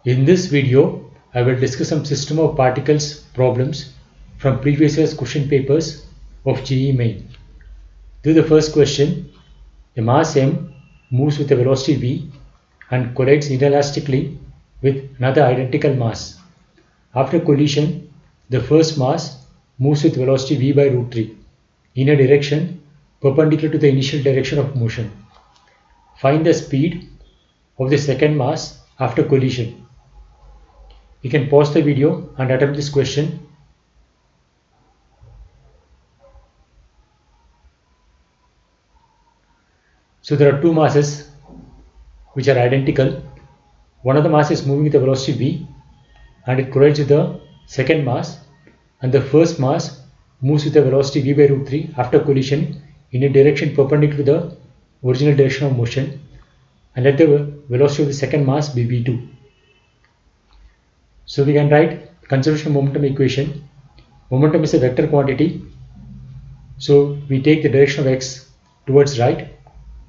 In this video, I will discuss some system of particles problems from previous year's question papers of JEE Main. This is the first question. A mass m moves with a velocity v and collides inelastically with another identical mass. After collision, the first mass moves with velocity v by root 3 in a direction perpendicular to the initial direction of motion. Find the speed of the second mass after collision. You can pause the video and attempt this question. So there are two masses which are identical. One of the mass is moving with a velocity v and it collides with the second mass, and the first mass moves with a velocity v by root 3 after collision in a direction perpendicular to the original direction of motion, and let the velocity of the second mass be v2. So we can write conservation of momentum equation. Momentum is a vector quantity, so we take the direction of x towards right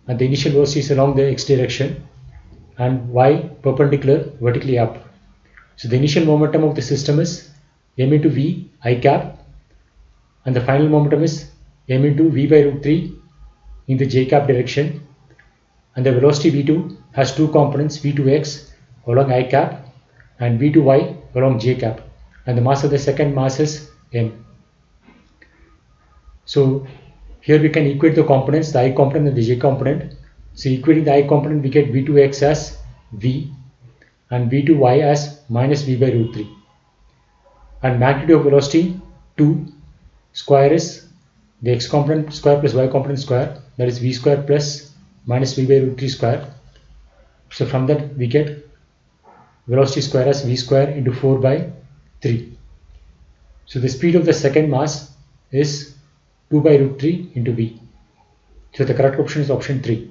and the initial velocity is along the x direction and y perpendicular vertically up. So the initial momentum of the system is m into v I cap, and the final momentum is m into v by root 3 in the j cap direction, and the velocity v2 has two components, v2x along I cap and v2y along j cap, and the mass of the second mass is m. So here we can equate the components, the I component and the j component. So equating the I component, we get v2x as v and v2y as minus v by root 3, and magnitude of velocity 2 square is the x component square plus y component square, that is v square plus minus v by root 3 square. So from that we get velocity square as v square into 4 by 3. So the speed of the second mass is 2 by root 3 into v. So the correct option is option 3.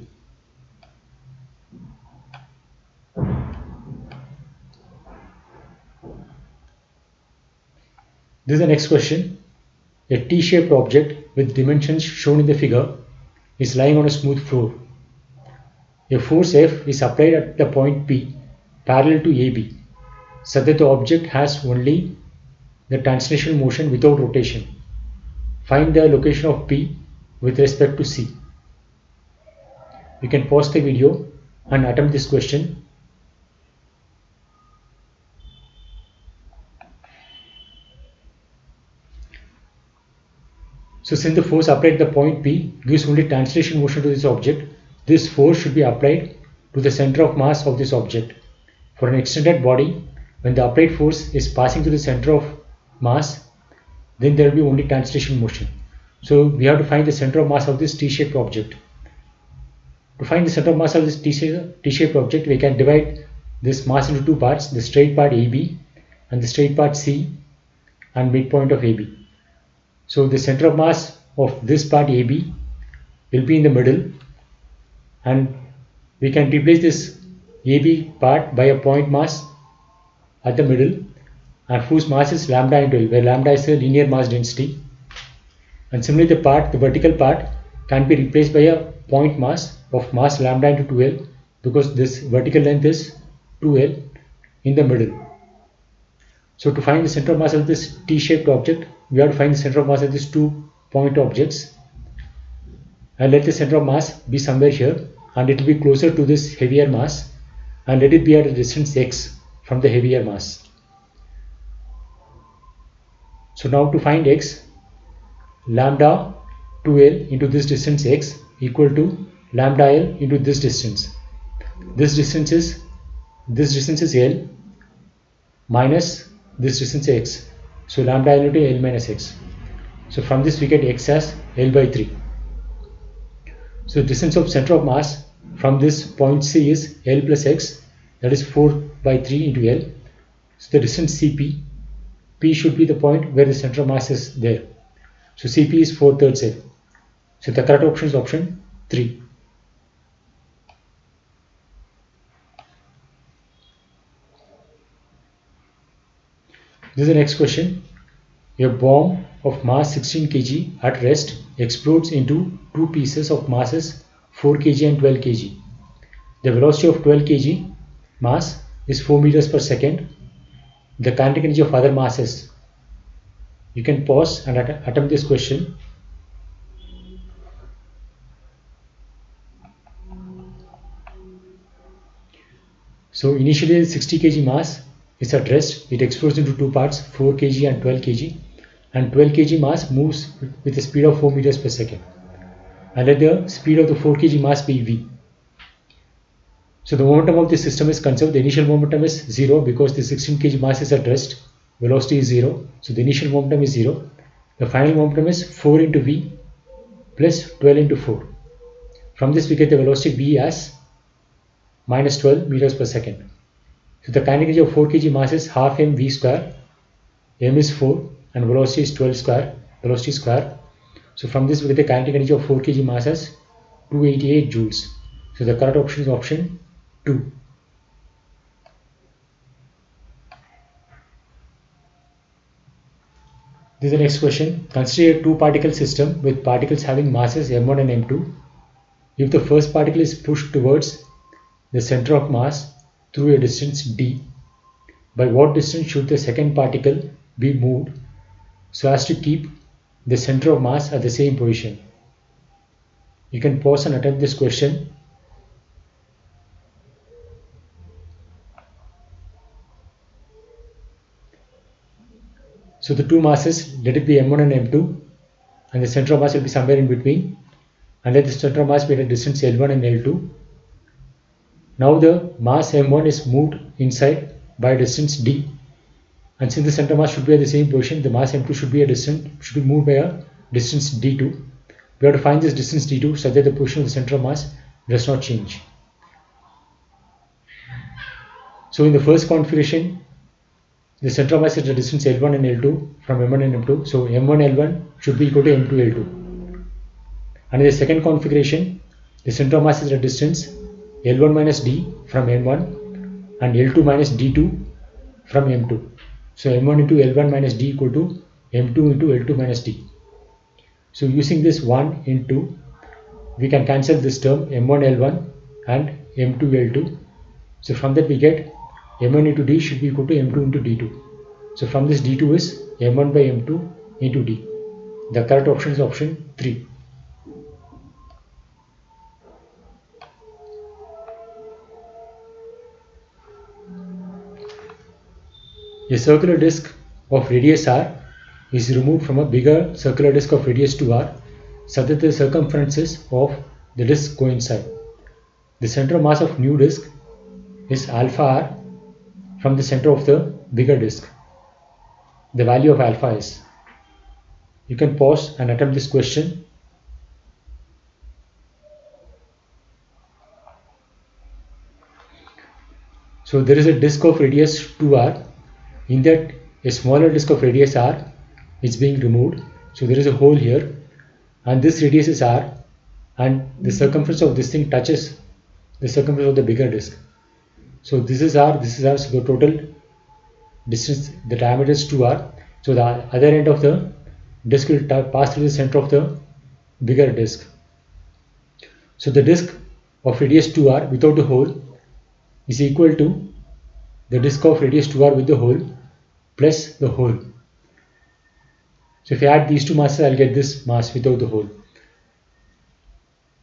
This is the next question. A T-shaped object with dimensions shown in the figure is lying on a smooth floor. A force F is applied at the point P parallel to AB, so that the object has only the translational motion without rotation. Find the location of P with respect to C. You can pause the video and attempt this question. So since the force applied at the point P gives only translation motion to this object, this force should be applied to the center of mass of this object. For an extended body, when the applied force is passing to the center of mass, then there will be only translation motion. So we have to find the center of mass of this T-shaped object. To find the center of mass of this T-shaped object, we can divide this mass into two parts, the straight part AB and the straight part C and midpoint of AB. So the center of mass of this part AB will be in the middle, and we can replace this AB part by a point mass at the middle, and whose mass is lambda into L, where lambda is a linear mass density. And similarly the vertical part can be replaced by a point mass of mass lambda into 2L, because this vertical length is 2L in the middle. So to find the center of mass of this T-shaped object, we have to find the center of mass of these 2 point objects, and let the center of mass be somewhere here, and it will be closer to this heavier mass, and let it be at a distance x from the heavier mass. So now to find x, lambda 2L into this distance x equal to lambda L into this distance. This distance is L minus this distance x. So lambda L into L minus x. So from this we get x as L by 3. So the distance of center of mass from this point C is L plus x, that is 4 by 3 into L. So the distance CP, P should be the point where the center of mass is there. So CP is 4/3 L. So the correct option is option 3. This is the next question. A bomb of mass 16 kg at rest explodes into two pieces of masses 4 kg and 12 kg. The velocity of 12 kg mass is 4 meters per second, the kinetic energy of other masses. You can pause and attempt this question. So initially 60 kg mass is at rest. It explodes into two parts, 4 kg and 12 kg. And 12 kg mass moves with a speed of 4 meters per second. And let the speed of the 4 kg mass be v. So the momentum of this system is conserved. The initial momentum is 0 because the 16 kg mass is at rest. Velocity is 0. So the initial momentum is 0. The final momentum is 4 into v plus 12 into 4. From this we get the velocity v as minus 12 meters per second. So the kinetic energy of 4 kg mass is half mv square. M is 4 and velocity is 12 square. Velocity square. So from this we get the kinetic energy of 4 kg mass as 288 joules. So the correct option is option 2. This is the next question. Consider a two-particle system with particles having masses m1 and m2. If the first particle is pushed towards the center of mass through a distance d, by what distance should the second particle be moved so as to keep the center of mass at the same position? You can pause and attempt this question. So the two masses, let it be m1 and m2, and the center of mass will be somewhere in between, and let the center of mass be at a distance L1 and L2. Now the mass m1 is moved inside by a distance d, and since the center mass should be at the same position, the mass m2 should be moved by a distance d2. We have to find this distance d2 such that the position of the center of mass does not change. So in the first configuration, the center of mass is at a distance L1 and L2 from m1 and m2. So m1 L1 should be equal to m2 L2. And in the second configuration, the center of mass is at a distance L1 minus d from m1 and L2 minus d2 from m2. So m1 into L1 minus d equal to m2 into L2 minus d. So using this 1 into, we can cancel this term m1 L1 and m2 L2. So from that we get m1 into d should be equal to m2 into d2. So from this d2 is m1 by m2 into d. The correct option is option 3. A circular disc of radius r is removed from a bigger circular disc of radius 2r such that the circumferences of the disc coincide. The center of mass of new disc is alpha r from the center of the bigger disc. The value of alpha is. You can pause and attempt this question. So there is a disc of radius 2r. In that, a smaller disc of radius r is being removed. So there is a hole here, and this radius is r, and the circumference of this thing touches the circumference of the bigger disc. So this is r, this is r. So the total distance, the diameter is 2r. So the other end of the disc will pass through the center of the bigger disc. So the disc of radius 2r without the hole is equal to the disc of radius 2r with the hole plus the hole. So if I add these two masses, I'll get this mass without the hole.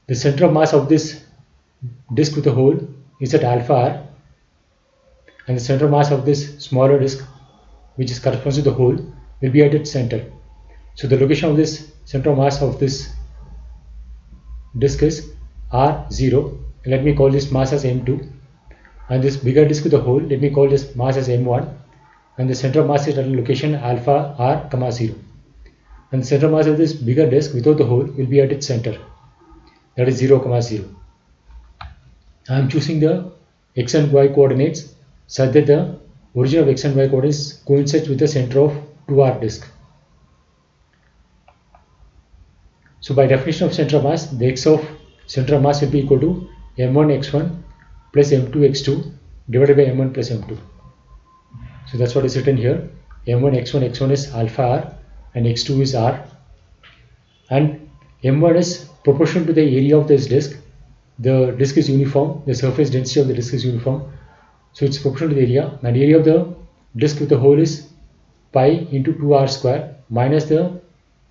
The center of mass of this disc with the hole is at alpha r, and the center of mass of this smaller disc, which is corresponds to the hole, will be at its center. So the location of this center of mass of this disc is r0. Let me call this mass as m2, and this bigger disc with the hole, let me call this mass as m1, and the center of mass is at a location alpha r comma 0. And the center of mass of this bigger disc without the hole will be at its center, that is 0 comma 0. I am choosing the x and y coordinates such that the origin of x and y coordinates coincides with the center of 2r disc. So by definition of center of mass, the x of center of mass will be equal to m1 x1 plus m2 x2 divided by m1 plus m2. So that's what is written here. m1 x1 is alpha r and x2 is r, and m1 is proportional to the area of this disc. The disc is uniform, the surface density of the disc is uniform. So it's proportional to the area, and area of the disk with the hole is pi into 2r square minus the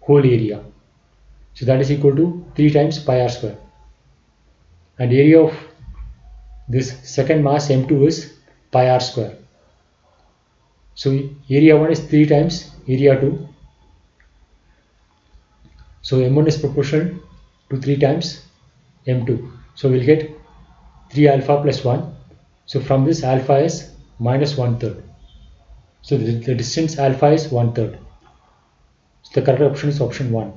whole area. So that is equal to 3 times pi r square. And area of this second mass M2 is pi r square. So area 1 is 3 times area 2. So M1 is proportional to 3 times M2. So we'll get 3 alpha plus 1. So from this alpha is minus 1/3. So the distance alpha is 1/3. So the correct option is option 1.